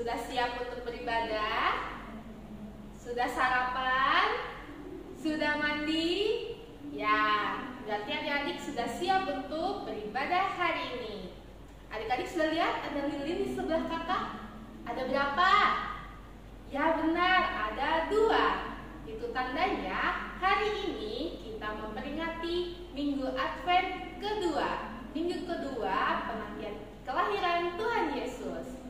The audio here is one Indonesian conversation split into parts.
Sudah siap untuk beribadah? Sudah sarapan? Sudah mandi? Ya, berarti adik-adik sudah siap untuk beribadah hari ini. Adik-adik sudah lihat ada lilin di sebelah kakak? Ada berapa? Ya benar, ada 2. Itu tandanya hari ini kita memperingati Minggu Advent kedua. Minggu kedua penantian kelahiran Tuhan Yesus.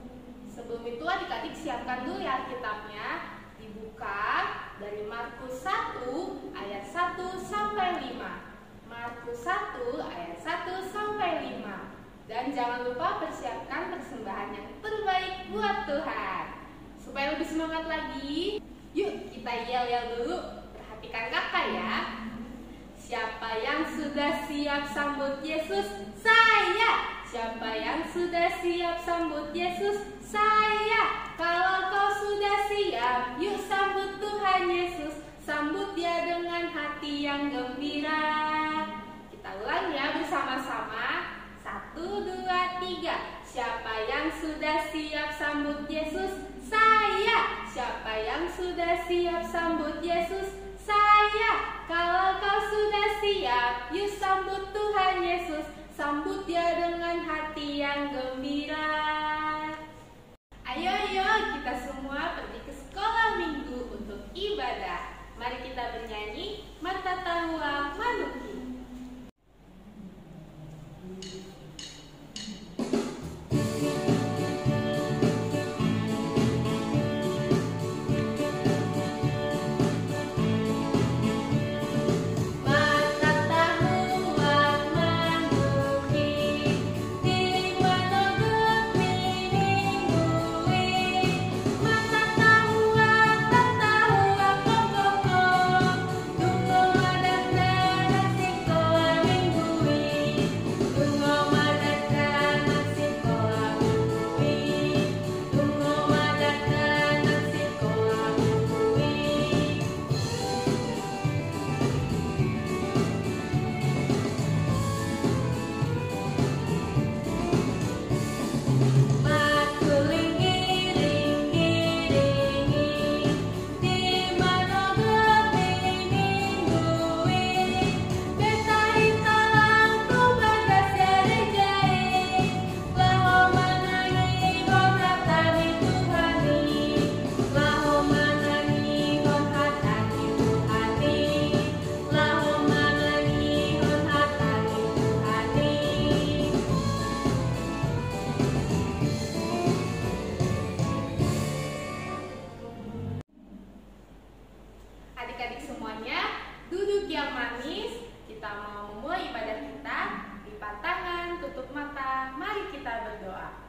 Sebelum itu adik-adik siapkan dulu ya Alkitabnya. Dibuka dari Markus 1 ayat 1 sampai 5. Markus 1 ayat 1 sampai 5. Dan jangan lupa persiapkan persembahan yang terbaik buat Tuhan. Supaya lebih semangat lagi, yuk kita yel-yel dulu. Perhatikan kakak ya. Siapa yang sudah siap sambut Yesus? Saya. Siapa yang sudah siap sambut Yesus? Saya. Kalau kau sudah siap, yuk sambut Tuhan Yesus. Sambut dia dengan hati yang gembira. Kita ulang ya bersama-sama. 1, 2, 3. Siapa yang sudah siap sambut Yesus? Saya. Siapa yang sudah siap sambut Yesus? Saya. Kalau kau sudah siap, yuk sambut Tuhan Yesus. Sambut dia dengan hati yang gembira. Ayo kita semua pergi ke sekolah minggu untuk ibadah. Mari kita bernyanyi Mata Tahua Manuki. Adik-adik semuanya, duduk yang manis. Kita mau memulai ibadah kita. Lipat tangan, tutup mata. Mari kita berdoa.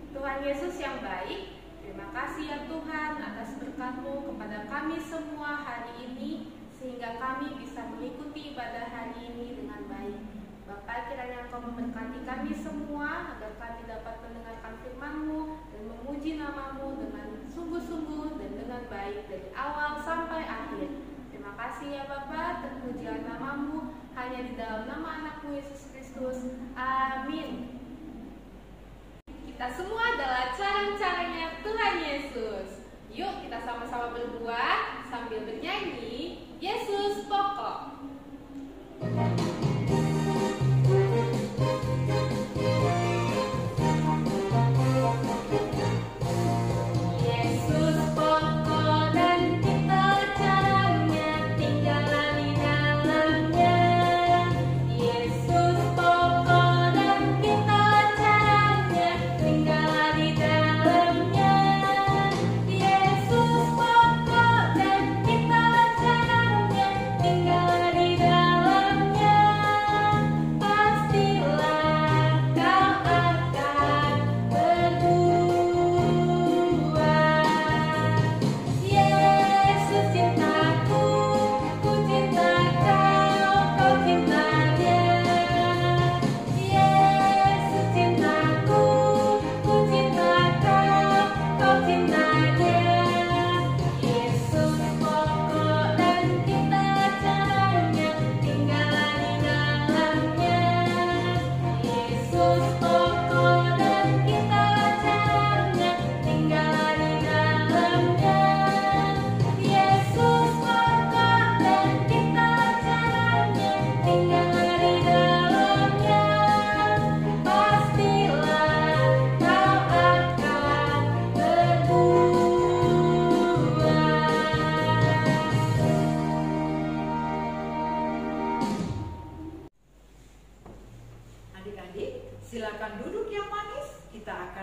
Tuhan Yesus yang baik, terima kasih ya Tuhan atas berkat-Mu kepada kami semua hari ini, sehingga kami bisa mengikuti ibadah hari ini dengan baik. Bapak, kiranya Engkau memberkati kami semua agar kami dapat mendengarkan firman-Mu dan memuji nama-Mu dengan sungguh-sungguh dan dengan baik dari awal sampai akhir. Terima kasih ya Bapak, terpujilah nama-Mu hanya di dalam nama anak-Mu Yesus Kristus. Amin. Kita semua adalah caranya Tuhan Yesus. Yuk kita sama-sama berbuat sambil bernyanyi Yesus Pokok. Tinggal di dalamnya.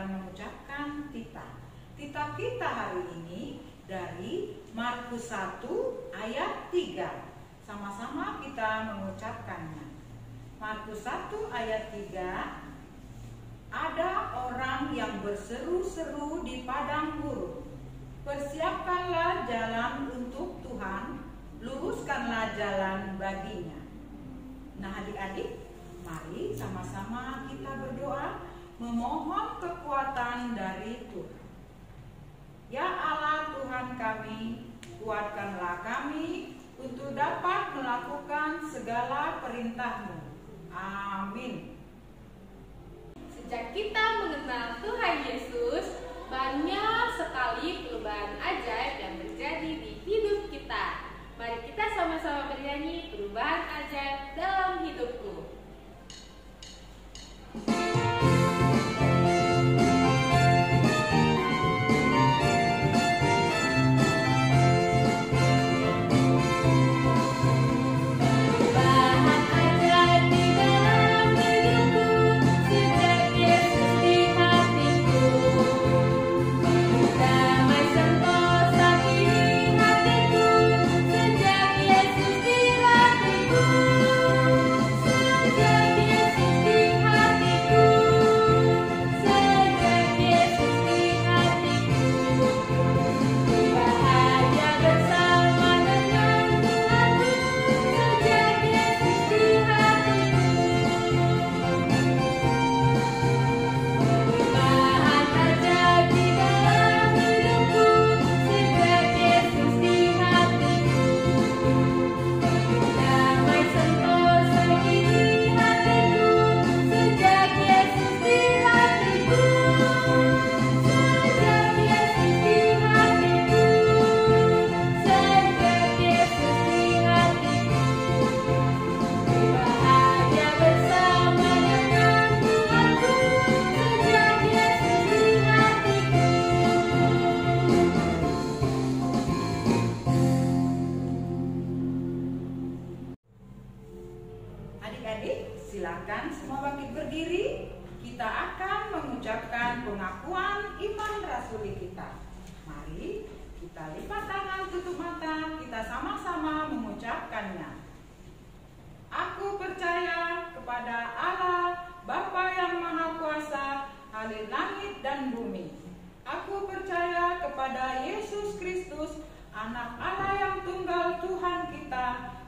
akan mengucapkan titah. Titah kita hari ini dari Markus 1 ayat 3. Sama-sama kita mengucapkannya. Markus 1 ayat 3. Ada orang yang berseru-seru di padang gurun, persiapkanlah jalan untuk Tuhan, luruskanlah jalan baginya. Nah adik-adik, mari sama-sama kita berdoa memohon kekuatan dari Tuhan. Ya Allah Tuhan kami, kuatkanlah kami untuk dapat melakukan segala perintah-Mu. Amin. Sejak kita mengenal Tuhan Yesus, banyak sekali perubahan ajaib yang terjadi di hidup kita. Mari kita sama-sama bernyanyi perubahan ajaib dalam hidupku. Adik-adik, silakan semua bangkit berdiri. Kita akan mengucapkan pengakuan iman rasuli kita. Mari kita lipat tangan, tutup mata, kita sama-sama mengucapkannya. Aku percaya kepada Allah, Bapa yang Maha Kuasa, Halik langit dan bumi. Aku percaya kepada Yesus Kristus, Anak Allah yang tunggal Tuhan kita,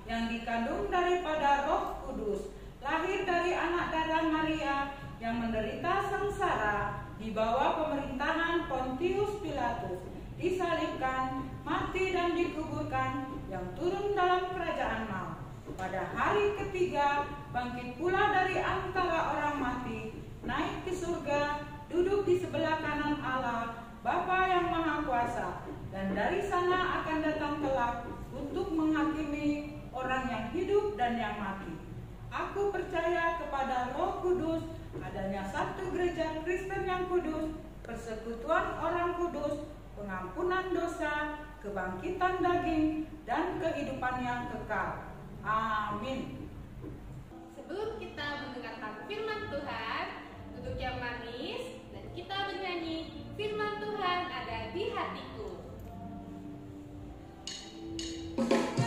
yang dikandung daripada Roh Kudus, lahir dari anak darah Maria, yang menderita sengsara di bawah pemerintahan Pontius Pilatus, disalibkan, mati dan dikuburkan, yang turun dalam kerajaan maut. Pada hari ketiga bangkit pula dari antara orang mati, naik ke surga, duduk di sebelah kanan Allah, Bapa yang Maha Kuasa, dan dari sana akan datang kelak untuk menghakimi orang yang hidup dan yang mati. Aku percaya kepada Roh Kudus, adanya satu gereja Kristen yang kudus, persekutuan orang kudus, pengampunan dosa, kebangkitan daging, dan kehidupan yang kekal. Amin. Sebelum kita mendengarkan firman Tuhan, duduk yang manis dan kita bernyanyi firman Tuhan ada di hatiku. Firman Tuhan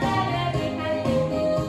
ada di hatiku.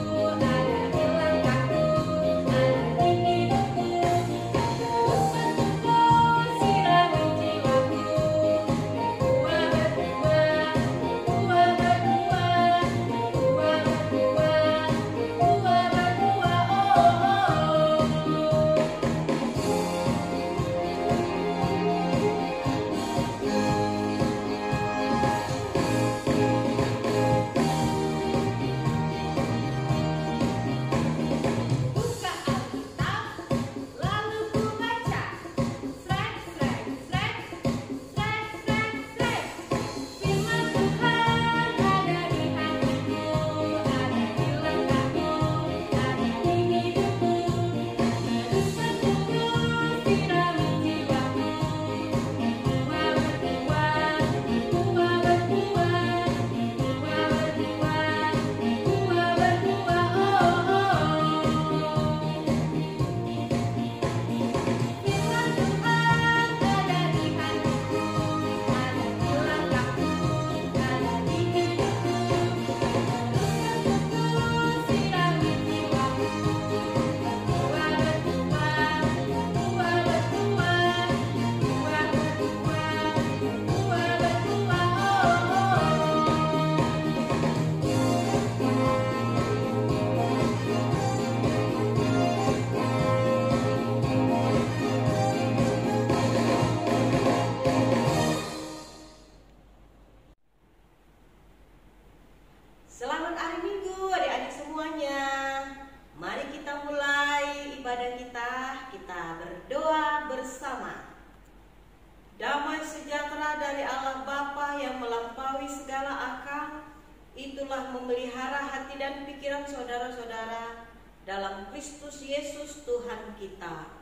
pikiran saudara-saudara dalam Kristus Yesus Tuhan kita.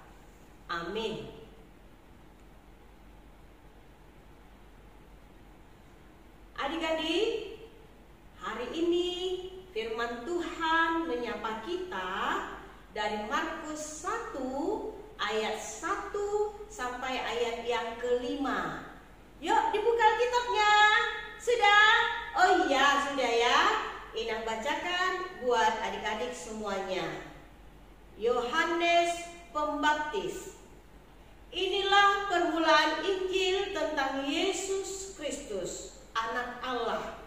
Amin. Adik-adik, hari ini firman Tuhan menyapa kita dari Markus 1 ayat 1 sampai ayat yang ke-5. Yuk dibuka kitabnya. Sudah? Oh iya, sudah ya. Inang bacakan buat adik-adik semuanya. Yohanes Pembaptis. Inilah permulaan Injil tentang Yesus Kristus, Anak Allah.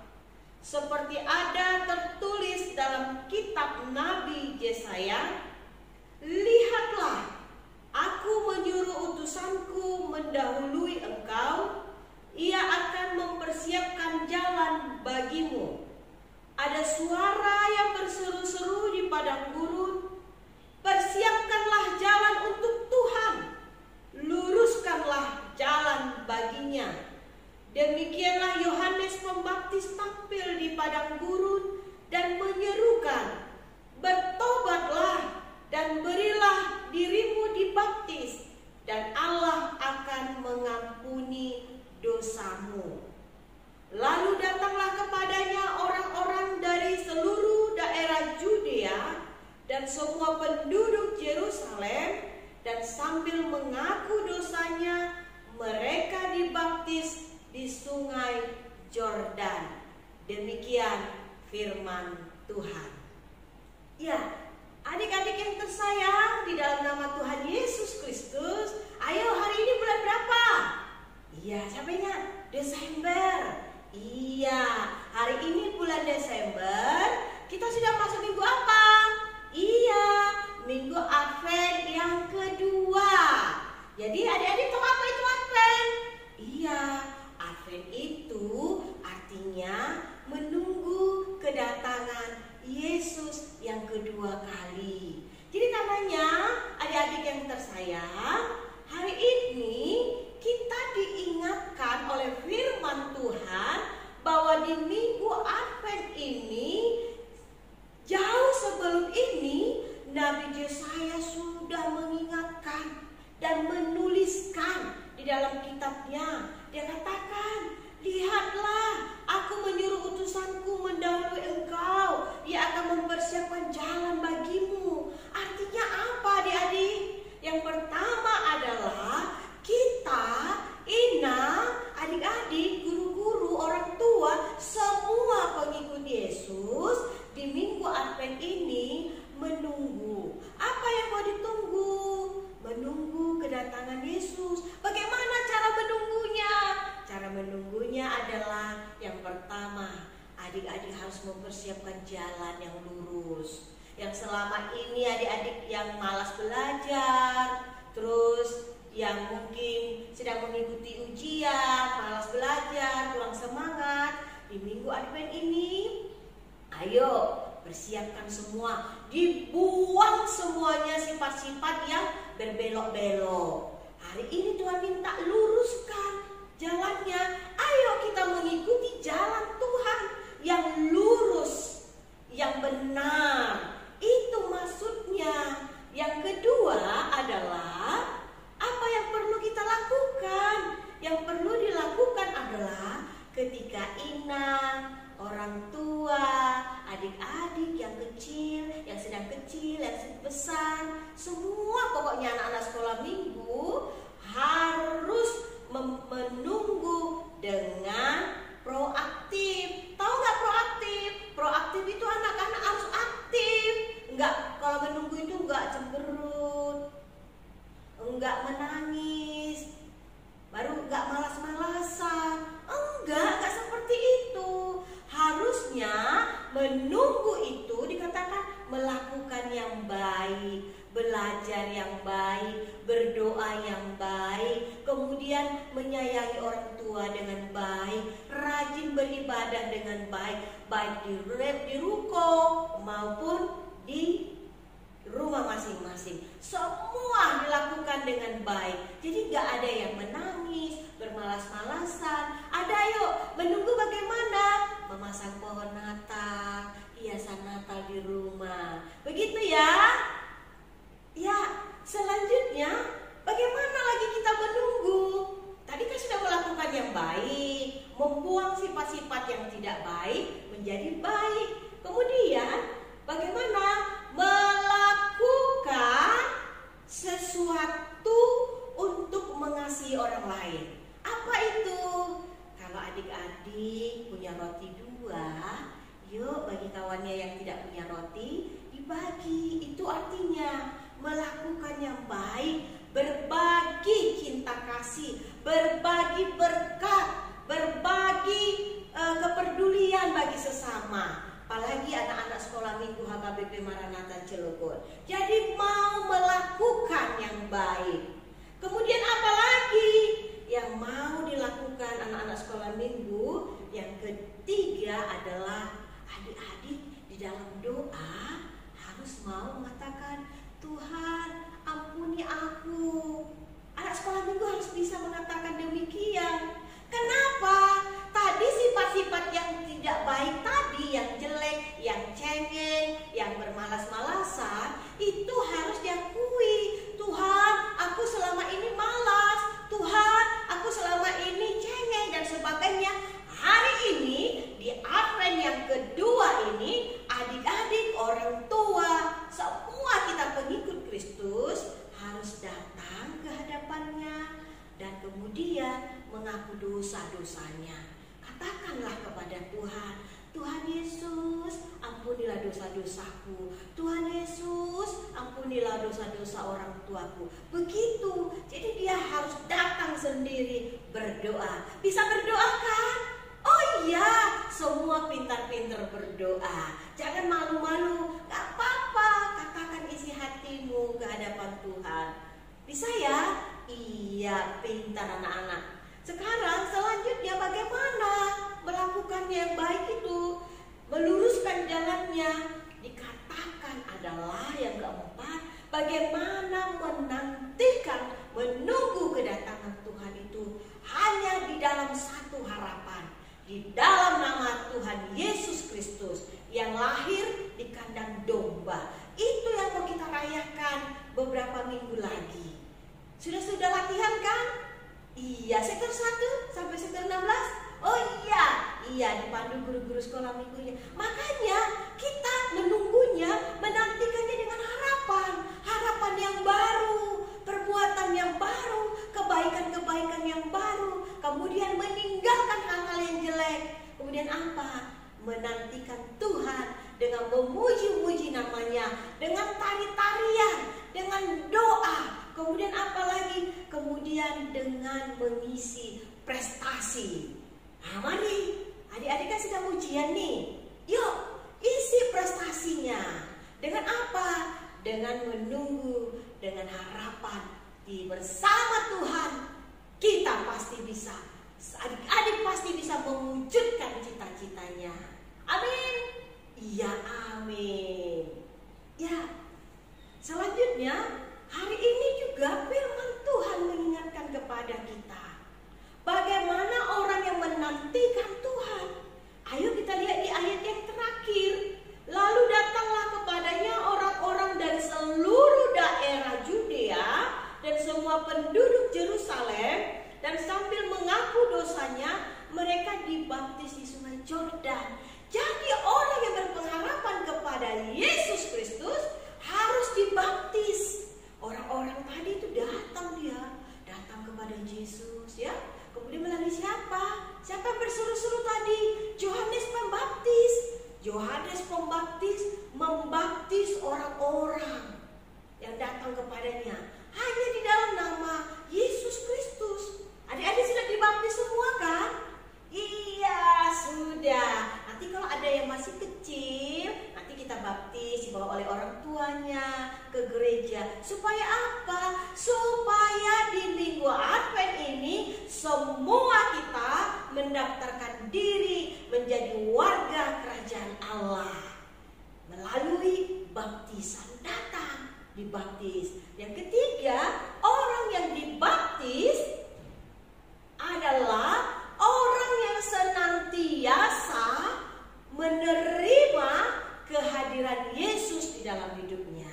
Seperti ada tertulis dalam kitab Nabi Yesaya, lihatlah, aku menyuruh utusanku mendahului engkau, ia akan mempersiapkan jalan bagimu. Ada suara yang berseru-seru di padang gurun, persiapkanlah jalan untuk Tuhan, luruskanlah jalan baginya. Demikianlah Yohanes Pembaptis tampil di padang gurun dan menyerukan, bertobatlah dan berilah dirimu dibaptis, dan Allah akan mengampuni dosamu. Lalu datanglah kepadanya orang-orang dari seluruh daerah Judea dan semua penduduk Yerusalem, dan sambil mengaku dosanya, mereka dibaptis di sungai Yordan. Demikian firman Tuhan. Ya, adik-adik yang tersayang di dalam nama Tuhan Yesus Kristus, ayo hari ini bulan berapa? Iya, siapa ingat? Desember. Iya, hari ini bulan Desember. Kita sudah masuk minggu apa? Iya, minggu Advent yang kedua. Jadi adik-adik tahu apa itu Advent? Iya, Advent itu artinya menunggu kedatangan Yesus yang kedua kali. Jadi karenanya adik-adik yang tersayang, hari ini kita diingatkan oleh firman Tuhan bahwa di minggu Advent ini, jauh sebelum ini, Nabi Yesaya sudah mengingatkan dan menuliskan di dalam kitabnya. Dia katakan, lihatlah, aku menyuruh utusanku mendahului engkau, ia akan mempersiapkan jalan bagimu. Artinya apa adik-adik? Yang pertama adalah kita, inang, adik-adik, guru-guru, orang tua, semua pengikut Yesus di minggu Advent ini menunggu. Apa yang mau ditunggu? Menunggu kedatangan Yesus. Bagaimana cara menunggunya? Cara menunggunya adalah yang pertama, adik-adik harus mempersiapkan jalan yang lurus. Yang selama ini adik-adik yang malas belajar, terus yang mungkin sedang mengikuti ujian, malas belajar, kurang semangat, di minggu Advent ini, ayo persiapkan semua, dibuang semuanya sifat-sifat yang berbelok-belok. Hari ini Tuhan minta luruskan jalannya. Ayo kita mengikuti jalan Tuhan yang lurus, yang benar. Itu maksudnya. Yang kedua adalah apa yang perlu kita lakukan? Yang perlu dilakukan adalah ketika inang, orang tua, adik-adik yang kecil, yang sedang kecil, yang besar, semua pokoknya anak-anak sekolah minggu harus menunggu dengan proaktif. Tahu nggak proaktif? Proaktif itu anak-anak harus aktif. Enggak, kalau menunggu itu enggak cemberut, enggak menangis, baru enggak malas-malasan. Enggak seperti itu. Harusnya menunggu itu dikatakan melakukan yang baik, belajar yang baik, berdoa yang baik, kemudian menyayangi orang tua dengan baik, rajin beribadah dengan baik, baik di ruko maupun di rumah masing-masing. Semua dilakukan dengan baik. Jadi gak ada yang menangis, bermalas-malasan. Ada yuk, menunggu bagaimana? Memasang pohon Natal, hiasan Natal di rumah. Begitu ya. Ya, selanjutnya bagaimana lagi kita menunggu? Tadi kan sudah melakukan yang baik, membuang sifat-sifat yang tidak baik menjadi baik. Kemudian bagaimana melakukan sesuatu untuk mengasihi orang lain? Apa itu? Kalau adik-adik punya roti 2, yuk bagi kawannya yang tidak punya roti dibagi. Itu artinya melakukan yang baik, berbagi cinta kasih, berbagi berkat, berbagi kepedulian bagi sesama. Apalagi anak-anak sekolah minggu HKBP Maranatha Cilegon. Jadi mau melakukan yang baik. Kemudian apalagi yang mau dilakukan anak-anak sekolah minggu? Yang ketiga adalah adik-adik di dalam doa harus mau mengatakan, Tuhan ampuni aku. Anak sekolah minggu harus bisa mengatakan demikian. Kenapa? Tadi sifat-sifat yang tidak baik tadi, yang jelek, yang cengeng, yang bermalas-malasan, itu harus diakui. Tuhan, aku selama ini malas. Tuhan, aku selama ini cengeng dan sebagainya. Hari ini, di Advent yang kedua ini, adik-adik, orang tua, semua kita pengikut Kristus harus datang ke hadapannya dan kemudian mengaku dosa-dosanya. Katakanlah kepada Tuhan, Tuhan Yesus, ampunilah dosa-dosaku. Tuhan Yesus, ampunilah dosa-dosa orang tuaku. Begitu. Jadi dia harus datang sendiri berdoa. Bisa berdoa kan? Oh iya, semua pintar-pintar berdoa. Jangan malu-malu, gak apa-apa. Katakan isi hatimu ke hadapan Tuhan. Bisa ya? Iya, pintar anak-anak. Sekarang selanjutnya bagaimana melakukan yang baik itu? Meluruskan jalannya. Dikatakan adalah yang keempat, bagaimana menantikan, menunggu kedatangan Tuhan itu hanya di dalam satu harapan. Di dalam nama Tuhan Yesus Kristus yang lahir di kandang domba. Itu yang mau kita rayakan beberapa minggu lagi. Sudah latihan kan? Iya, sektor 1 sampai sektor 16. Oh iya dipandu guru-guru sekolah minggunya. Makanya kita menunggunya, menantikannya dengan harapan yang baru, perbuatan yang baru, kebaikan-kebaikan yang baru. Kemudian meninggalkan hal-hal yang jelek. Kemudian apa? Menantikan Tuhan dengan memuji-muji namanya, dengan tari-tarian, dengan doa. Kemudian apa lagi? Kemudian dengan mengisi prestasi. Nah, mari, adik-adik kan sedang ujian nih. Yuk, isi prestasinya. Dengan apa? Dengan menunggu, dengan harapan bersama Tuhan. Kita pasti bisa. Adik-adik pasti bisa mewujudkan cita-citanya. Amin. Iya, amin. Ya. Selanjutnya, hari ini juga firman Tuhan mengingatkan kepada kita. Bagaimana orang yang menantikan Tuhan? Ayo kita lihat di ayat yang terakhir. Lalu datanglah kepadanya orang-orang dari seluruh daerah Judea dan semua penduduk Yerusalem, dan sambil mengaku dosanya, mereka dibaptis di sungai Yordan. Jadi orang yang berpengharapan kepada Yesus Kristus harus dibaptis. Orang-orang tadi itu datang kepada Yesus, ya. Kemudian melalui siapa? Siapa yang berseru-seru tadi? Yohanes Pembaptis. Yohanes Pembaptis membaptis orang-orang yang datang kepadanya hanya di dalam nama Yesus Kristus. Adik-adik sudah dibaptis semua kan? Iya, sudah. Nanti kalau ada yang masih kecil, nanti kita baptis, dibawa oleh orang tuanya ke gereja. Supaya apa? Supaya di minggu Advent ini semua kita mendaftarkan diri menjadi warga kerajaan Allah melalui baptisan. Datang, dibaptis. Yang ketiga, orang yang dibaptis adalah orang yang senantiasa menerima kehadiran dalam hidupnya.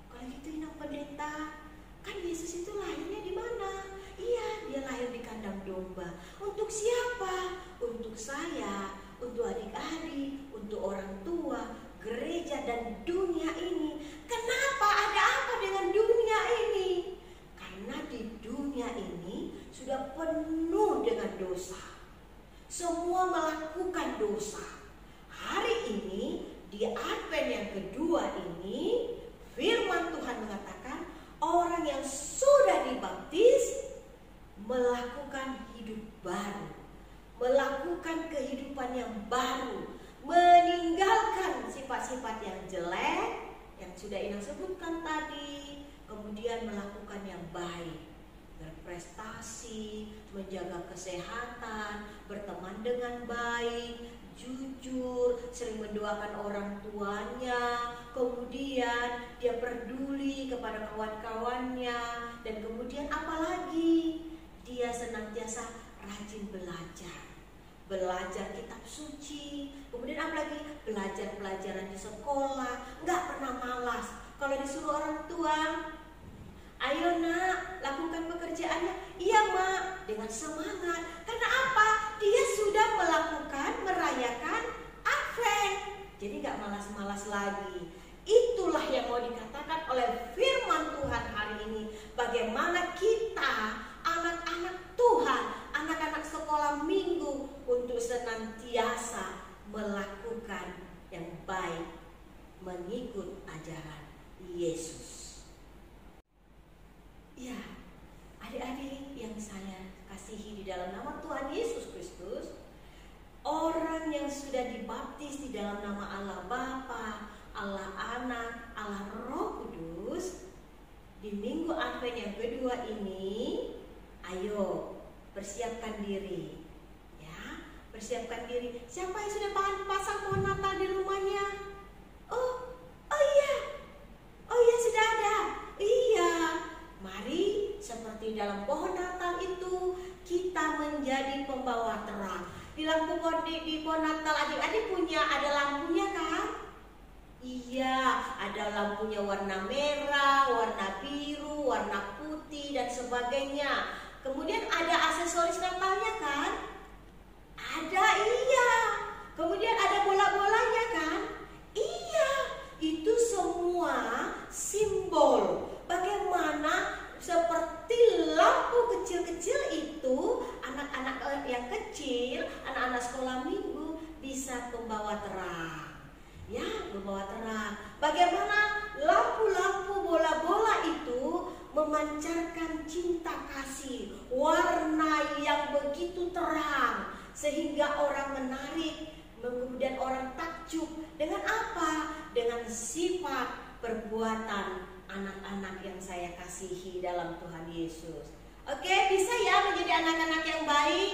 Kalau gitu Inang Pendeta, kan Yesus itu lahirnya di mana? Iya, dia lahir di kandang domba. Untuk siapa? Untuk saya, untuk adik-adik, untuk orang tua, gereja dan dunia ini. Kenapa? Ada apa dengan dunia ini? Karena di dunia ini sudah penuh dengan dosa. Semua melakukan dosa. Hari ini di Advent yang kedua ini, firman Tuhan mengatakan orang yang sudah dibaptis melakukan hidup baru, melakukan kehidupan yang baru, meninggalkan sifat-sifat yang jelek yang sudah Inang sebutkan tadi, kemudian melakukan yang baik, berprestasi, menjaga kesehatan, berteman dengan baik, jujur, sering mendoakan orang tuanya, kemudian dia peduli kepada kawan-kawannya, dan kemudian apalagi dia senantiasa rajin belajar kitab suci, kemudian apalagi belajar pelajaran di sekolah, nggak pernah malas. Kalau disuruh orang tua, ayo nak, lakukan pekerjaannya. Iya mak, dengan semangat. Karena apa? Dia sudah merayakan Advent. Jadi gak malas-malas lagi. Itulah yang mau dikatakan oleh firman Tuhan hari ini. Bagaimana kita, anak-anak Tuhan, anak-anak sekolah minggu, untuk senantiasa melakukan yang baik, mengikut ajaran Yesus. Ya, adik-adik yang saya kasihi di dalam nama Tuhan Yesus Kristus, orang yang sudah dibaptis di dalam nama Allah Bapa, Allah Anak, Allah Roh Kudus, di minggu Advent yang kedua ini, ayo persiapkan diri. Ya, persiapkan diri. Siapa yang sudah pasang pohon Natal di rumahnya? Oh iya sudah ada. Iya. Mari seperti dalam pohon Natal itu kita menjadi pembawa terang. Di pohon Natal adik-adik ada lampunya kan? Iya, ada lampunya warna merah, warna biru, warna putih dan sebagainya. Kemudian ada aksesoris Natalnya kan? Ada, iya. Kemudian ada bola-bolanya kan? Iya. Itu semua simbol bagaimana seperti lampu kecil-kecil itu anak-anak yang kecil, anak-anak sekolah minggu bisa membawa terang. Ya, membawa terang. Bagaimana lampu-lampu bola-bola itu memancarkan cinta kasih, warna yang begitu terang sehingga orang menarik, kemudian orang takjub dengan apa? Dengan sifat perbuatan anak-anak yang saya kasihi dalam Tuhan Yesus. Oke, bisa ya menjadi anak-anak yang baik?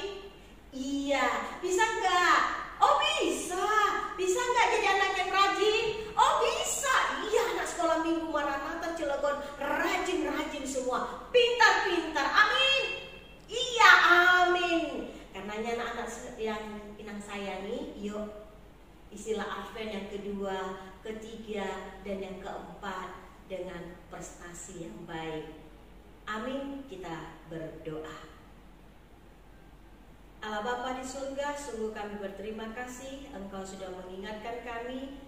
Iya, bisa enggak? Oh bisa. Bisa enggak jadi anak yang rajin? Oh bisa. Iya, anak sekolah minggu Maranatha Cilegon rajin-rajin semua, pintar-pintar. Amin. Iya, amin. Karenanya anak-anak yang Inang sayangi, yuk istilah Advent yang kedua, ketiga, dan yang keempat dengan prestasi yang baik. Amin. Kita berdoa. Allah Bapa di surga, sungguh kami berterima kasih Engkau sudah mengingatkan kami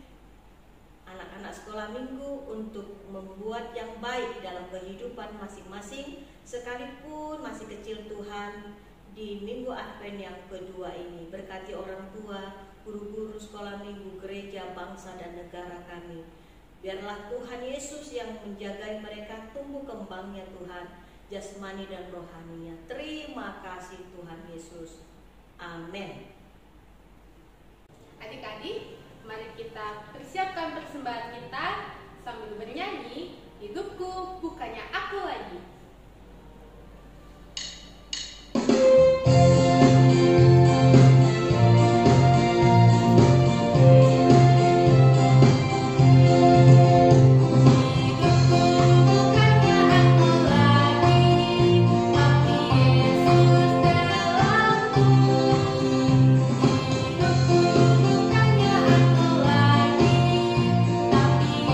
anak-anak sekolah minggu untuk membuat yang baik dalam kehidupan masing-masing, sekalipun masih kecil Tuhan. Di minggu Advent yang kedua ini, berkati orang tua, guru-guru sekolah minggu, gereja, bangsa dan negara kami. Biarlah Tuhan Yesus yang menjaga mereka tumbuh kembangnya Tuhan, jasmani dan rohaninya. Terima kasih Tuhan Yesus. Amin. Adik-adik, mari kita persiapkan persembahan kita sambil bernyanyi Hidupku Bukannya Aku Lagi. Tapi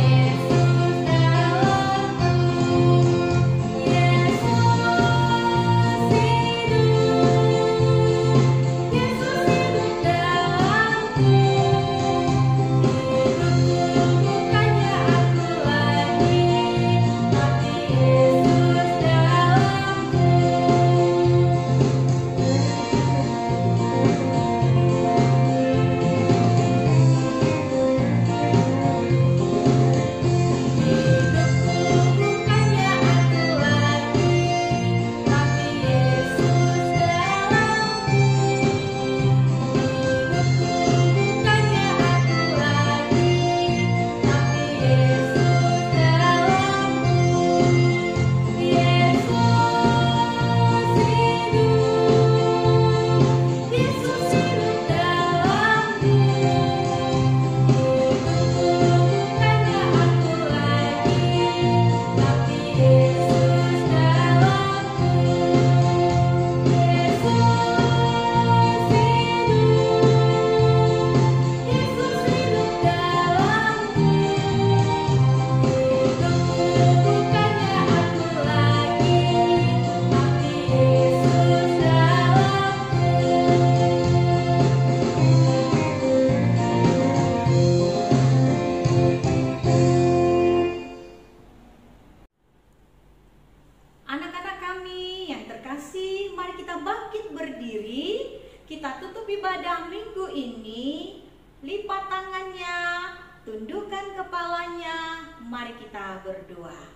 kepalanya, mari kita berdoa.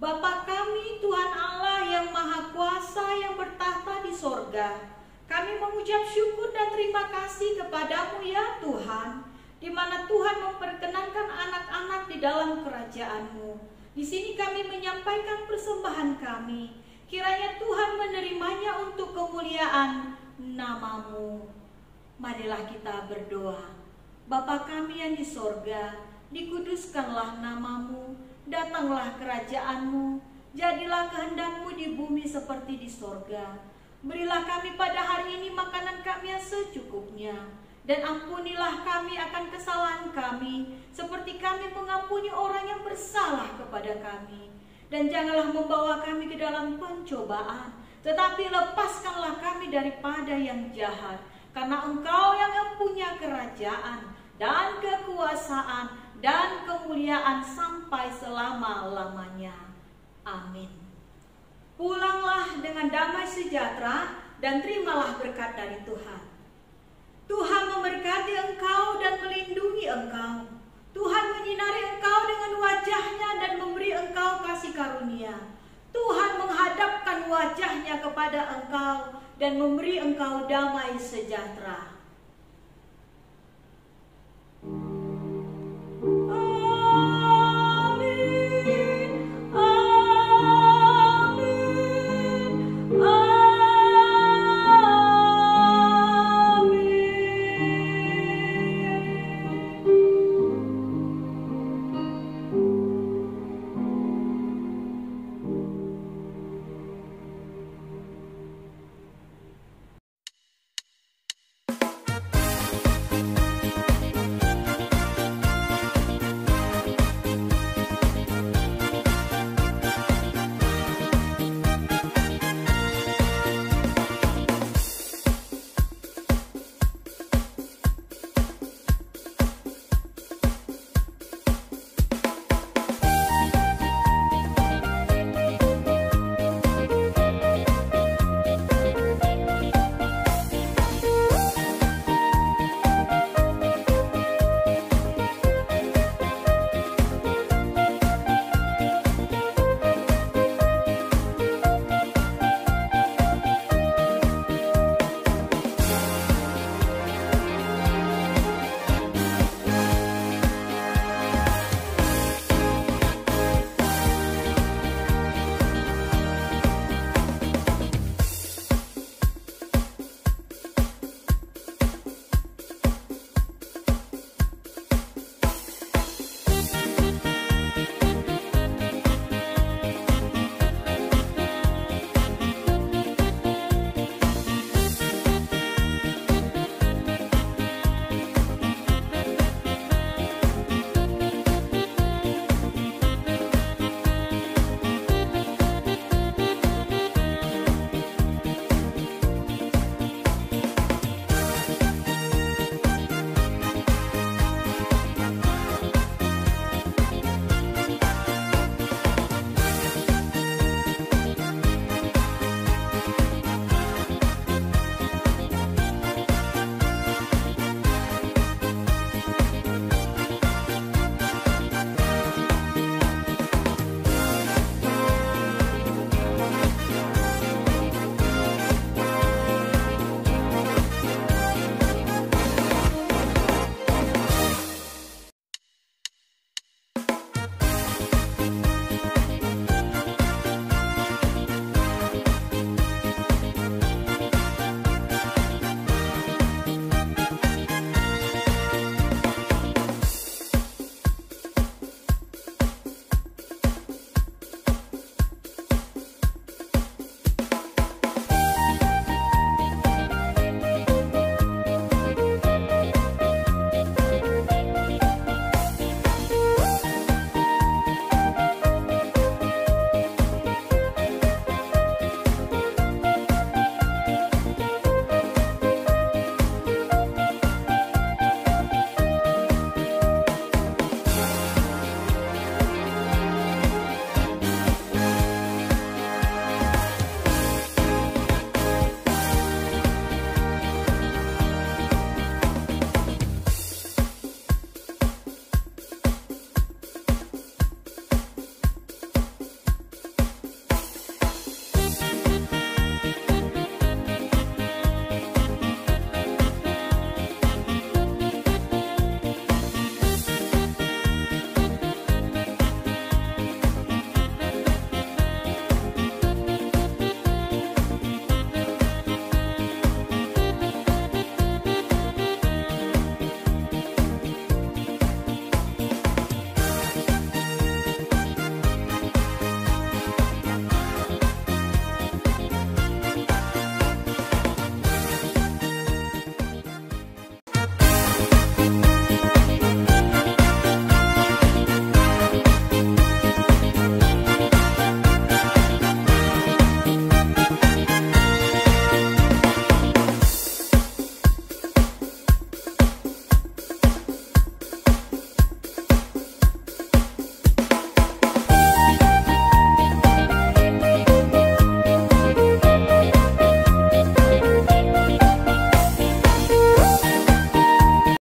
Bapa kami, Tuhan Allah yang Maha Kuasa yang bertahta di sorga, kami mengucap syukur dan terima kasih kepadamu ya Tuhan, di mana Tuhan memperkenankan anak-anak di dalam kerajaan-Mu. Di sini kami menyampaikan persembahan kami, kiranya Tuhan menerimanya untuk kemuliaan nama-Mu. Marilah kita berdoa. Bapa kami yang di sorga, dikuduskanlah nama-Mu, datanglah kerajaan-Mu, jadilah kehendak-Mu di bumi seperti di sorga. Berilah kami pada hari ini makanan kami yang secukupnya, dan ampunilah kami akan kesalahan kami, seperti kami mengampuni orang yang bersalah kepada kami. Dan janganlah membawa kami ke dalam pencobaan, tetapi lepaskanlah kami daripada yang jahat. Karena Engkau yang mempunyai kerajaan dan kekuasaan dan kemuliaan sampai selama-lamanya. Amin. Pulanglah dengan damai sejahtera dan terimalah berkat dari Tuhan. Tuhan memberkati engkau dan melindungi engkau. Tuhan menyinari engkau dengan wajah-Nya dan memberi engkau kasih karunia. Tuhan menghadapkan wajah-Nya kepada engkau dan memberi engkau damai sejahtera.